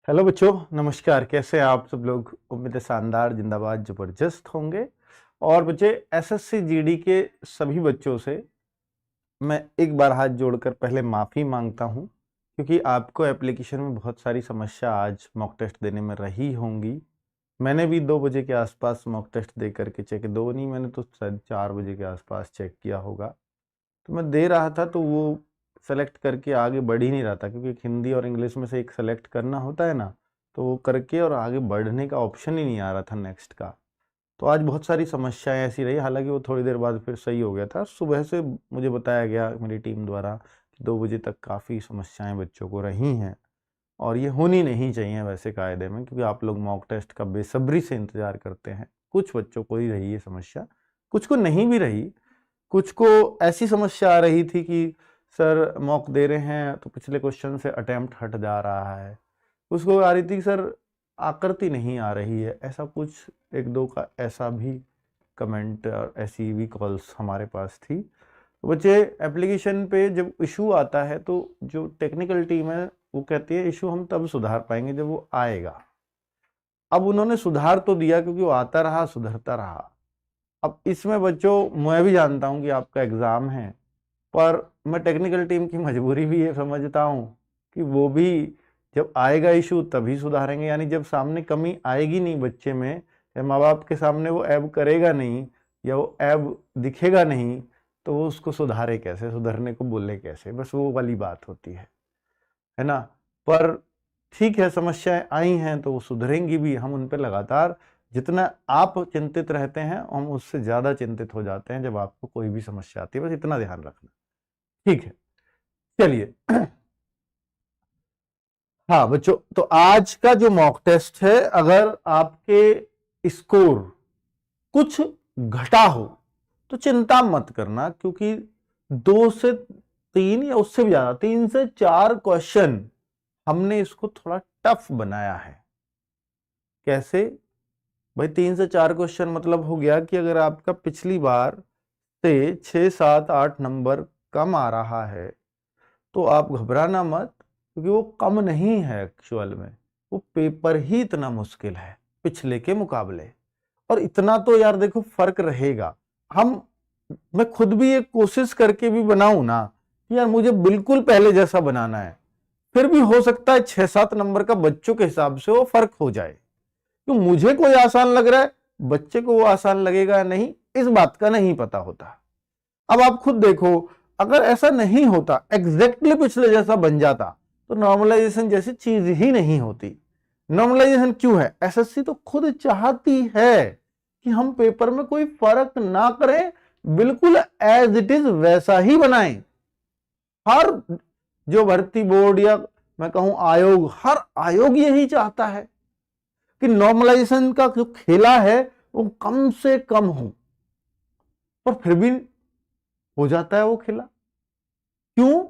Hello बच्चों, नमस्कार। कैसे हैं आप सब लोग? उम्मीद है शानदार, जिंदाबाद, जबरदस्त होंगे। और बच्चे, एसएससी जीडी के सभी बच्चों से मैं एक बार हाथ जोड़कर पहले माफ़ी मांगता हूं, क्योंकि आपको एप्लीकेशन में बहुत सारी समस्या आज मॉक टेस्ट देने में रही होंगी। मैंने भी 2 बजे के आसपास मॉक टेस्ट दे करके चेक, दो नहीं, मैंने तो शायद 4 बजे के आसपास चेक किया होगा। तो मैं दे रहा था तो वो सेलेक्ट करके आगे बढ़ ही नहीं रहा था, क्योंकि एक हिंदी और इंग्लिश में से एक सेलेक्ट करना होता है ना, तो वो करके और आगे बढ़ने का ऑप्शन ही नहीं आ रहा था नेक्स्ट का। तो आज बहुत सारी समस्याएं ऐसी रही, हालांकि वो थोड़ी देर बाद फिर सही हो गया था। सुबह से मुझे बताया गया मेरी टीम द्वारा कि 2 बजे तक काफ़ी समस्याएं बच्चों को रही हैं, और ये होनी नहीं चाहिए वैसे कायदे में, क्योंकि आप लोग मॉक टेस्ट का बेसब्री से इंतजार करते हैं। कुछ बच्चों को ही रही है समस्या, कुछ को नहीं भी रही। कुछ को ऐसी समस्या आ रही थी कि सर मॉक दे रहे हैं तो पिछले क्वेश्चन से अटेम्प्ट हट जा रहा है। उसको आ रही थी कि सर आकृति नहीं आ रही है। ऐसा कुछ एक दो का ऐसा भी कमेंट और ऐसी भी कॉल्स हमारे पास थी। तो बच्चे, एप्लीकेशन पे जब इशू आता है तो जो टेक्निकल टीम है वो कहती है इशू हम तब सुधार पाएंगे जब वो आएगा। अब उन्होंने सुधार तो दिया, क्योंकि वो आता रहा, सुधरता रहा। अब इसमें बच्चों, मैं भी जानता हूं कि आपका एग्जाम है, पर मैं टेक्निकल टीम की मजबूरी भी ये समझता हूं कि वो भी जब आएगा इशू तभी सुधारेंगे। यानी जब सामने कमी आएगी नहीं बच्चे में, या माँ बाप के सामने वो ऐब करेगा नहीं, या वो ऐब दिखेगा नहीं, तो वो उसको सुधारे कैसे, सुधरने को बोले कैसे? बस वो वाली बात होती है ना। पर ठीक है, समस्याएं आई हैं तो वो सुधरेंगी भी। हम उन पर लगातार, जितना आप चिंतित रहते हैं हम उससे ज्यादा चिंतित हो जाते हैं जब आपको कोई भी समस्या आती है। बस इतना ध्यान रखना, ठीक है? चलिए। हाँ बच्चों, तो आज का जो मॉक टेस्ट है, अगर आपके स्कोर कुछ घटा हो तो चिंता मत करना, क्योंकि 2 से 3 या उससे भी ज्यादा, 3 से 4 क्वेश्चन हमने इसको थोड़ा टफ बनाया है। कैसे भाई? 3 से 4 क्वेश्चन मतलब हो गया कि अगर आपका पिछली बार से 6, 7, 8 नंबर कम आ रहा है तो आप घबराना मत, क्योंकि वो कम नहीं है। एक्चुअल में वो पेपर ही इतना मुश्किल है पिछले के मुकाबले। और इतना तो यार देखो फर्क रहेगा। हम मैं खुद भी एक कोशिश करके भी बनाऊं ना कि यार मुझे बिल्कुल पहले जैसा बनाना है, फिर भी हो सकता है 6, 7 नंबर का बच्चों के हिसाब से वो फर्क हो जाए। तो मुझे कोई आसान लग रहा है, बच्चे को वो आसान लगेगा नहीं, इस बात का नहीं पता होता। अब आप खुद देखो, अगर ऐसा नहीं होता, एग्जैक्टली पिछले जैसा बन जाता, तो नॉर्मलाइजेशन जैसी चीज ही नहीं होती। नॉर्मलाइजेशन क्यों है? एसएससी तो खुद चाहती है कि हम पेपर में कोई फर्क ना करें, बिल्कुल एज इट इज वैसा ही बनाएं। हर जो भर्ती बोर्ड, या मैं कहूं आयोग, हर आयोग यही चाहता है कि नॉर्मलाइजेशन का जो खेला है वो कम से कम हो। पर फिर भी हो जाता है वो खेला। क्यों?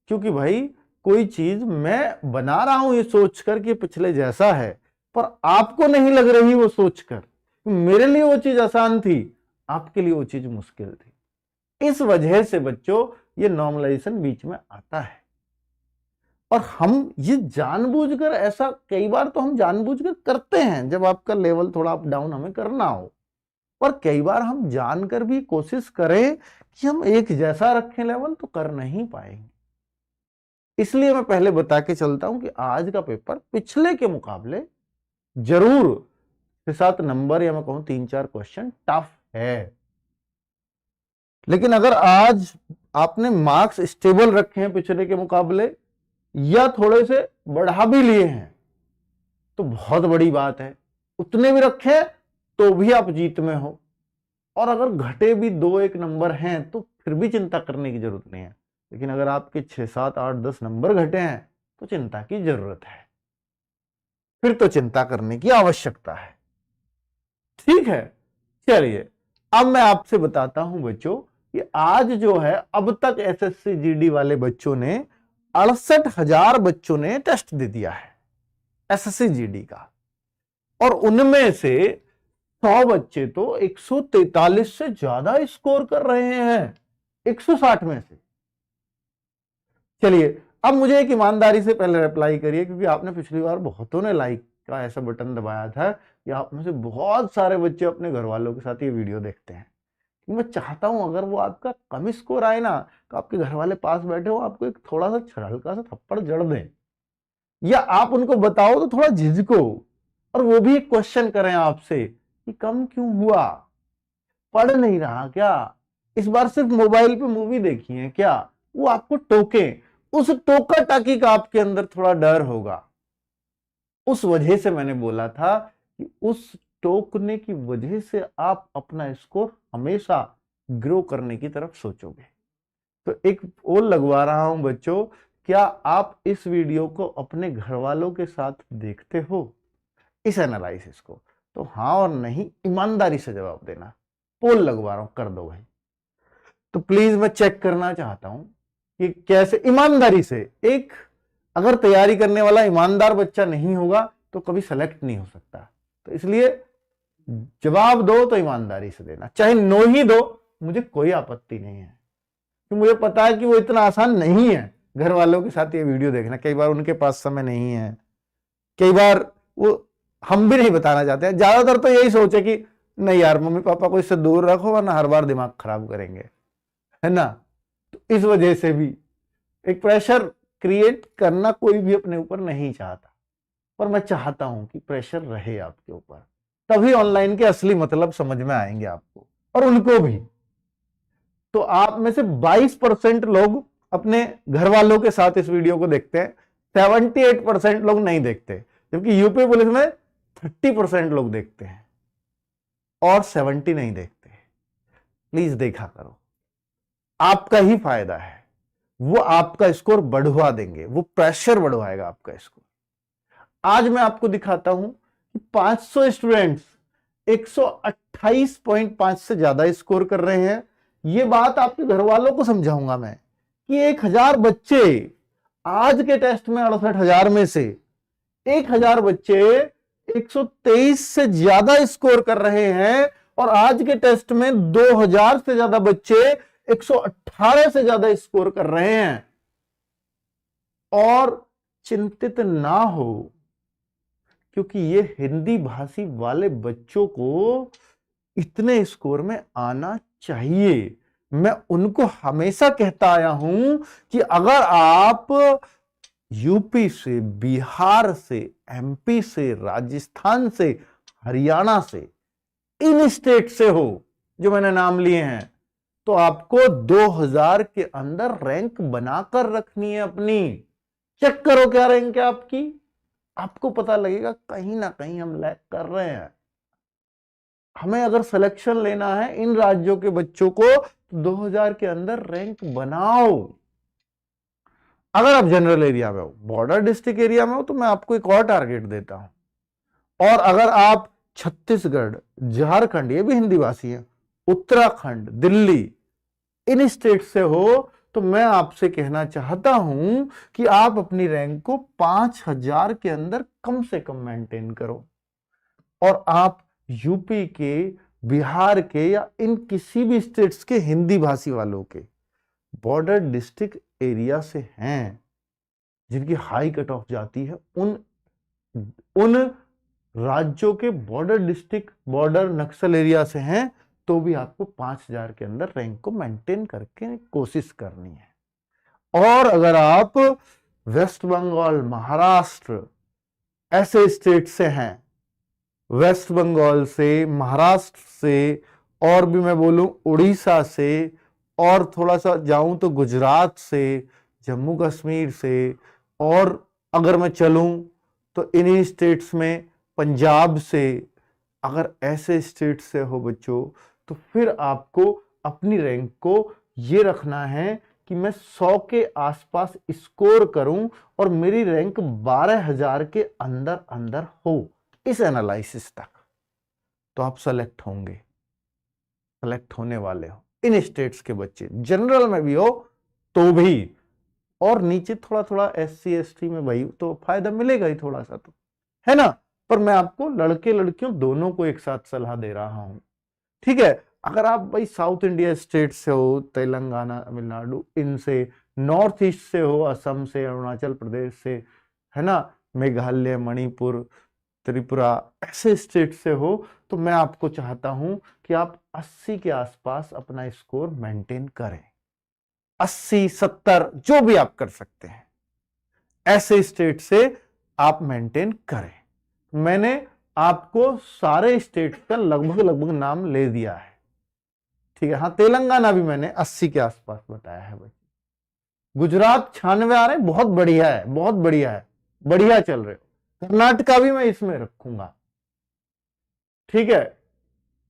क्योंकि भाई कोई चीज मैं बना रहा हूं ये सोचकर कि पिछले जैसा है, पर आपको नहीं लग रही वो सोचकर। मेरे लिए वो चीज आसान थी, आपके लिए वो चीज मुश्किल थी। इस वजह से बच्चों ये नॉर्मलाइजेशन बीच में आता है। और हम ये जानबूझकर, ऐसा कई बार तो हम जानबूझकर करते हैं जब आपका लेवल थोड़ा अप डाउन हमें करना हो। पर कई बार हम जानकर भी कोशिश करें कि हम एक जैसा रखें लेवल, तो कर नहीं पाएंगे। इसलिए मैं पहले बता के चलता हूं कि आज का पेपर पिछले के मुकाबले जरूर 6, 7 नंबर, या मैं कहूं 3, 4 क्वेश्चन टफ है। लेकिन अगर आज आपने मार्क्स स्टेबल रखे हैं पिछले के मुकाबले, या थोड़े से बढ़ा भी लिए हैं, तो बहुत बड़ी बात है। उतने भी रखे तो भी आप जीत में हो। और अगर घटे भी 2, 1 नंबर हैं तो फिर भी चिंता करने की जरूरत नहीं है। लेकिन अगर आपके 6, 7, 8, 10 नंबर घटे हैं तो चिंता की जरूरत है, फिर तो चिंता करने की आवश्यकता है। ठीक है, चलिए अब मैं आपसे बताता हूं बच्चों कि आज जो है, अब तक एसएससी जीडी वाले बच्चों ने 68,000 बच्चों ने टेस्ट दे दिया है एसएससी जीडी का। और उनमें से 100 बच्चे तो 143 से ज्यादा स्कोर कर रहे हैं 160 में से। चलिए अब मुझे एक ईमानदारी से पहले रिप्लाई करिए, क्योंकि आपने पिछली बार बहुतों ने लाइक का ऐसा बटन दबाया था कि आप में से बहुत सारे बच्चे अपने घर वालों के साथ ये वीडियो देखते हैं। मैं चाहता हूं अगर वो आपका कम स्कोर आए ना, तो आपके घर वाले पास बैठे हो, आपको एक थोड़ा सा हल्का सा थप्पड़ जड़ दें, या आप उनको बताओ तो थोड़ा झिझको, और वो भी एक क्वेश्चन करें आपसे कि कम क्यों हुआ, पढ़ नहीं रहा क्या, इस बार सिर्फ मोबाइल पे मूवी देखी है क्या, वो आपको टोके। उस टोका टाकी का आपके अंदर थोड़ा डर होगा। उस वजह से मैंने बोला था कि उस टोकने की वजह से आप अपना स्कोर हमेशा ग्रो करने की तरफ सोचोगे। तो एक और लगवा रहा हूं बच्चों, क्या आप इस वीडियो को अपने घर वालों के साथ देखते हो, इस एनालिसिस को? तो हाँ और नहीं ईमानदारी से जवाब देना। पोल लगवा रहा हूं, कर दो भाई। तो प्लीज मैं चेक करना चाहता हूं कि कैसे ईमानदारी से, एक अगर तैयारी करने वाला ईमानदार बच्चा नहीं होगा तो कभी सेलेक्ट नहीं हो सकता। तो इसलिए जवाब दो तो ईमानदारी से देना, चाहे नो ही दो, मुझे कोई आपत्ति नहीं है, क्योंकि मुझे पता है कि वो इतना आसान नहीं है घर वालों के साथ ये वीडियो देखना। कई बार उनके पास समय नहीं है, कई बार वो, हम भी नहीं बताना चाहते हैं, ज्यादातर तो यही सोचे कि नहीं यार मम्मी पापा को इससे दूर रखो वरना हर बार दिमाग खराब करेंगे, है ना। तो इस वजह से भी एक प्रेशर क्रिएट करना कोई भी अपने ऊपर नहीं चाहता, पर मैं चाहता हूं कि प्रेशर रहे आपके ऊपर, तभी ऑनलाइन के असली मतलब समझ में आएंगे आपको और उनको भी। तो आप में से 22% लोग अपने घर वालों के साथ इस वीडियो को देखते हैं, 78% लोग नहीं देखते, जबकि यूपी पुलिस में 30% लोग देखते हैं और 70 नहीं देखते। प्लीज देखा करो, आपका ही फायदा है, वो आपका स्कोर बढ़वा देंगे, वो प्रेशर बढ़वाएगा आपका स्कोर। आज मैं आपको दिखाता हूं कि 500 स्टूडेंट्स 128.5 से ज्यादा स्कोर कर रहे हैं। ये बात आपके घर वालों को समझाऊंगा मैं कि 1000 बच्चे आज के टेस्ट में 68,000 में से 1000 बच्चे 123 से ज्यादा स्कोर कर रहे हैं, और आज के टेस्ट में 2000 से ज्यादा बच्चे 118 से ज्यादा स्कोर कर रहे हैं। और चिंतित ना हो, क्योंकि ये हिंदी भाषी वाले बच्चों को इतने स्कोर में आना चाहिए। मैं उनको हमेशा कहता आया हूं कि अगर आप यूपी से, बिहार से, एमपी से, राजस्थान से, हरियाणा से, इन स्टेट से हो जो मैंने नाम लिए हैं, तो आपको 2000 के अंदर रैंक बनाकर रखनी है अपनी। चेक करो क्या रैंक है आपकी, आपको पता लगेगा कहीं ना कहीं हम लैग कर रहे हैं। हमें अगर सिलेक्शन लेना है इन राज्यों के बच्चों को, तो 2000 के अंदर रैंक बनाओ। अगर आप जनरल एरिया में हो, बॉर्डर डिस्ट्रिक्ट एरिया में हो, तो मैं आपको एक और टारगेट देता हूं। और अगर आप छत्तीसगढ़, झारखंड, ये भी हिंदी भाषी है, उत्तराखंड, दिल्ली, इन स्टेट से हो, तो मैं आपसे कहना चाहता हूं कि आप अपनी रैंक को 5000 के अंदर कम से कम मेंटेन करो। और आप यूपी के, बिहार के, या इन किसी भी स्टेट्स के हिंदी भाषी वालों के बॉर्डर डिस्ट्रिक्ट एरिया से हैं, जिनकी हाई कट ऑफ जाती है, उन राज्यों के बॉर्डर डिस्ट्रिक्ट, बॉर्डर नक्सल एरिया से हैं, तो भी आपको 5000 के अंदर रैंक को मेंटेन करके कोशिश करनी है। और अगर आप वेस्ट बंगाल, महाराष्ट्र, ऐसे स्टेट से हैं, वेस्ट बंगाल से, महाराष्ट्र से, और भी मैं बोलूं उड़ीसा से, और थोड़ा सा जाऊं तो गुजरात से, जम्मू कश्मीर से, और अगर मैं चलूं तो इन्हीं स्टेट्स में पंजाब से, अगर ऐसे स्टेट से हो बच्चों, तो फिर आपको अपनी रैंक को ये रखना है कि मैं 100 के आसपास स्कोर करूं और मेरी रैंक 12000 के अंदर अंदर हो, इस एनालिसिस तक, तो आप सेलेक्ट होंगे, सेलेक्ट होने वाले हो। इन स्टेट्स के बच्चे जनरल में भी हो तो भी, और नीचे थोड़ा थोड़ा SC ST में भाई तो फायदा मिलेगा ही थोड़ा सा, तो है ना। पर मैं आपको लड़के लड़कियों दोनों को एक साथ सलाह दे रहा हूं, ठीक है। अगर आप भाई साउथ इंडिया स्टेट से हो, तेलंगाना, तमिलनाडु, इनसे, नॉर्थ ईस्ट से हो, असम से, अरुणाचल प्रदेश से, है ना, मेघालय, मणिपुर, त्रिपुरा, ऐसे स्टेट से हो, तो मैं आपको चाहता हूं कि आप 80 के आसपास अपना स्कोर मेंटेन करें। 80, 70 जो भी आप कर सकते हैं, ऐसे स्टेट से आप मेंटेन करें। मैंने आपको सारे स्टेट का लगभग लगभग नाम ले दिया है, ठीक है। हाँ, तेलंगाना भी मैंने 80 के आसपास बताया है भाई। गुजरात 96 आ रहे हैं, बहुत बढ़िया है, बहुत बढ़िया है, बढ़िया चल रहे हो। कर्नाटका भी मैं इसमें रखूंगा, ठीक है।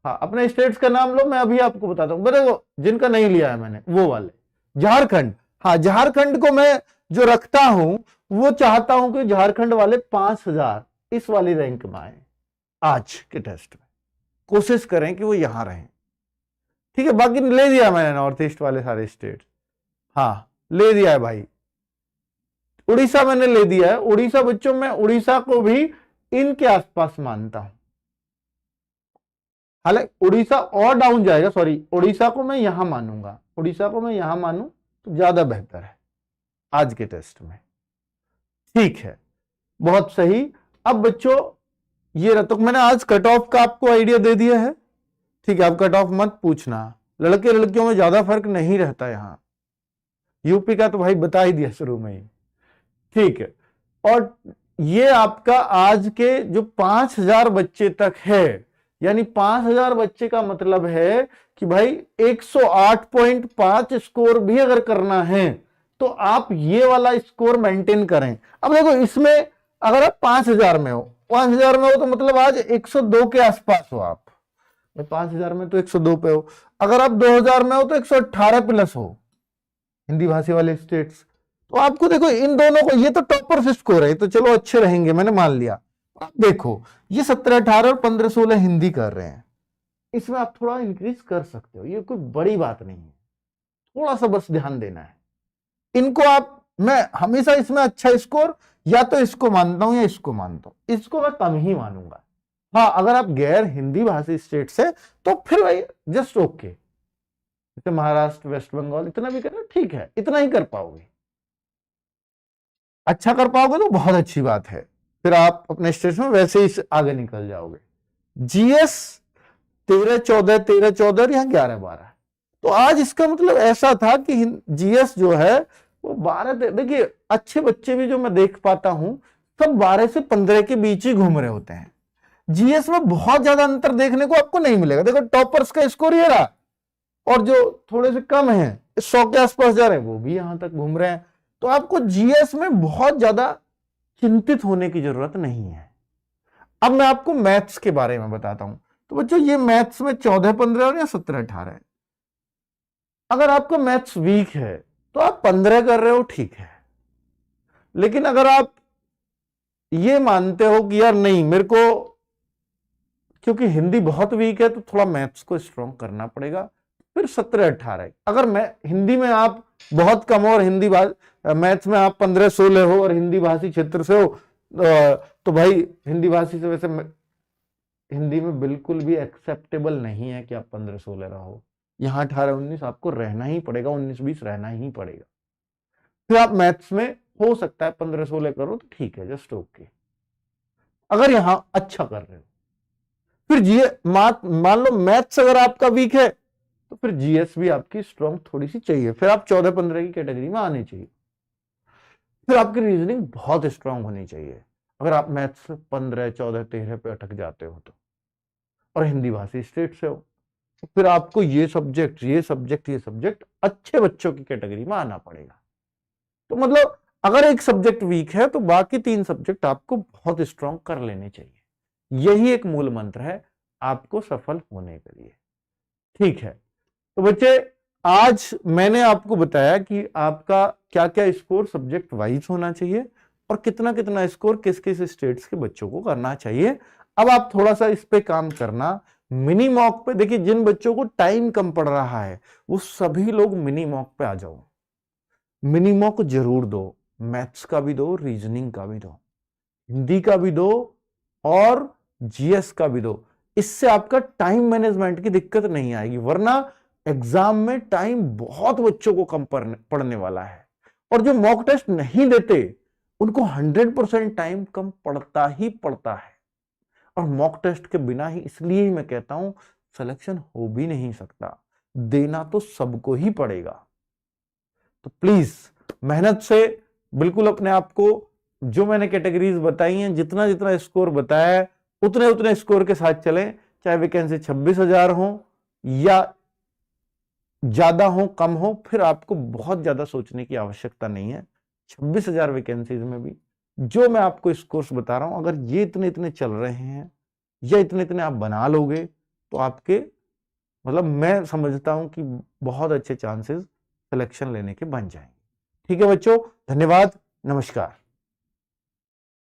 हाँ, अपने स्टेट्स का नाम लो, मैं अभी आपको बताता हूं, देखो जिनका नहीं लिया है मैंने वो वाले। झारखंड, हाँ झारखंड को मैं जो रखता हूं, वो चाहता हूं कि झारखंड वाले 5000 इस वाली रैंक में आए आज के टेस्ट में, कोशिश करें कि वो यहां रहें, ठीक है। बाकी ले दिया मैंने नॉर्थ ईस्ट वाले सारे स्टेट, हाँ ले दिया है भाई। उड़ीसा मैंने ले दिया है, उड़ीसा बच्चों में उड़ीसा को भी इनके आसपास मानता हूं, हालांकि उड़ीसा और डाउन जाएगा, सॉरी, उड़ीसा को मैं यहां मानूंगा, उड़ीसा को मैं यहां मानूं तो ज्यादा बेहतर है आज के टेस्ट में, ठीक है, बहुत सही। अब बच्चों ये रहा, तो मैंने आज कट ऑफ का आपको आइडिया दे दिया है, ठीक है। आप कट ऑफ मत पूछना, लड़के लड़कियों में ज्यादा फर्क नहीं रहता यहां, यूपी का तो भाई बता ही दिया शुरू में ही, ठीक है। और ये आपका आज के जो 5000 बच्चे तक है, यानी 5000 बच्चे का मतलब है कि भाई 108.5 स्कोर भी अगर करना है तो आप ये वाला स्कोर मेंटेन करें। अब देखो इसमें अगर आप 5000 में हो, 5000 में हो तो मतलब आज 102 के आसपास हो आप, 5000 में तो 102 पे हो, अगर आप 2000 में हो तो 118 प्लस हो हिंदी भाषी वाले स्टेट्स। तो आपको देखो इन दोनों को, ये तो टॉपर स्कोर है, तो चलो अच्छे रहेंगे, मैंने मान लिया। आप देखो ये 17, 18 और 15, 16 हिंदी कर रहे हैं, इसमें आप थोड़ा इंक्रीज कर सकते हो, ये कोई बड़ी बात नहीं है, थोड़ा सा बस ध्यान देना है इनको। आप, मैं हमेशा इसमें अच्छा स्कोर या तो इसको मानता हूं या इसको मानता हूं, इसको मैं कम ही मानूंगा। हाँ, अगर आप गैर हिंदी भाषी स्टेट से तो फिर भाई जस्ट ओके, जैसे महाराष्ट्र, वेस्ट बंगाल, इतना भी करना ठीक है, इतना ही कर पाओगे, अच्छा कर पाओगे तो बहुत अच्छी बात है, फिर आप अपने स्टेट में वैसे ही आगे निकल जाओगे। जीएस 13, 14, 13, 14 और यहाँ 11, 12, तो आज इसका मतलब ऐसा था कि जीएस जो है वो 12, देखिए अच्छे बच्चे भी जो मैं देख पाता हूं सब 12 से 15 के बीच ही घूम रहे होते हैं। जीएस में बहुत ज्यादा अंतर देखने को आपको नहीं मिलेगा, देखो टॉपर्स का स्कोर ये रहा, और जो थोड़े से कम है 100 के आसपास जा रहे हैं वो भी यहां तक घूम रहे हैं। तो आपको जीएस में बहुत ज्यादा चिंतित होने की जरूरत नहीं है। अब मैं आपको मैथ्स के बारे में बताता हूं, तो बच्चों ये मैथ्स में 14, 15 और या 17, 18 है। अगर आपका मैथ्स वीक है तो आप 15 कर रहे हो, ठीक है, लेकिन अगर आप ये मानते हो कि यार नहीं मेरे को, क्योंकि हिंदी बहुत वीक है तो थोड़ा मैथ्स को स्ट्रॉन्ग करना पड़ेगा, फिर 17, 18। अगर मैं हिंदी में आप बहुत कम हो और हिंदी मैथ्स में आप 15, 16 हो और हिंदी भाषी क्षेत्र से हो, तो भाई हिंदी भाषी से वैसे हिंदी में बिल्कुल भी एक्सेप्टेबल नहीं है कि आप 15, 16 रहो, यहाँ 18, 19 आपको रहना ही पड़ेगा, 19, 20 रहना ही पड़ेगा। फिर आप मैथ्स में हो सकता है 15, 16 करो तो ठीक है, जस्ट ओके, अगर यहां अच्छा कर रहे हो। फिर मान लो मैथ्स अगर आपका वीक है तो फिर जीएस भी आपकी स्ट्रॉन्ग थोड़ी सी चाहिए, फिर आप 14, 15 की कैटेगरी में आने चाहिए। फिर आपकी रीजनिंग बहुत स्ट्रांग होनी चाहिए, अगर आप मैथ्स 15, 14, 13 पे अटक जाते हो तो, और हिंदी भाषी स्टेट से हो, तो फिर आपको ये सब्जेक्ट अच्छे बच्चों की कैटेगरी में आना पड़ेगा। तो मतलब अगर एक सब्जेक्ट वीक है तो बाकी 3 सब्जेक्ट आपको बहुत स्ट्रांग कर लेने चाहिए, यही एक मूल मंत्र है आपको सफल होने के लिए, ठीक है। तो बच्चे आज मैंने आपको बताया कि आपका क्या क्या स्कोर सब्जेक्ट वाइज होना चाहिए और कितना कितना स्कोर किस किस स्टेट्स के बच्चों को करना चाहिए। अब आप थोड़ा सा इस पे काम करना, मिनी मॉक पे। देखिए जिन बच्चों को टाइम कम पड़ रहा है वो सभी लोग मिनी मॉक पे आ जाओ, मिनी मॉक जरूर दो, मैथ्स का भी दो, रीजनिंग का भी दो, हिंदी का भी दो और जीएस का भी दो। इससे आपका टाइम मैनेजमेंट की दिक्कत नहीं आएगी, वरना एग्जाम में टाइम बहुत बच्चों को कम पड़ने वाला है। और जो मॉक टेस्ट नहीं देते उनको 100% टाइम कम पड़ता ही पड़ता है। और मॉक टेस्ट के बिना ही, इसलिए ही मैं कहता हूं, सिलेक्शन हो भी नहीं सकता, देना तो सबको ही पड़ेगा। तो प्लीज मेहनत से बिल्कुल अपने आप को, जो मैंने कैटेगरीज बताई हैं, जितना जितना स्कोर बताया है उतने उतने स्कोर के साथ चलें। चाहे वैकेंसी 26,000 हो या ज्यादा हो कम हो, फिर आपको बहुत ज्यादा सोचने की आवश्यकता नहीं है। 26,000 वैकेंसीज में भी जो मैं आपको इस कोर्स बता रहा हूं, अगर ये इतने इतने चल रहे हैं या इतने इतने आप बना लोगे तो आपके, मतलब मैं समझता हूं कि बहुत अच्छे चांसेस सिलेक्शन लेने के बन जाएंगे। ठीक है बच्चों, धन्यवाद, नमस्कार।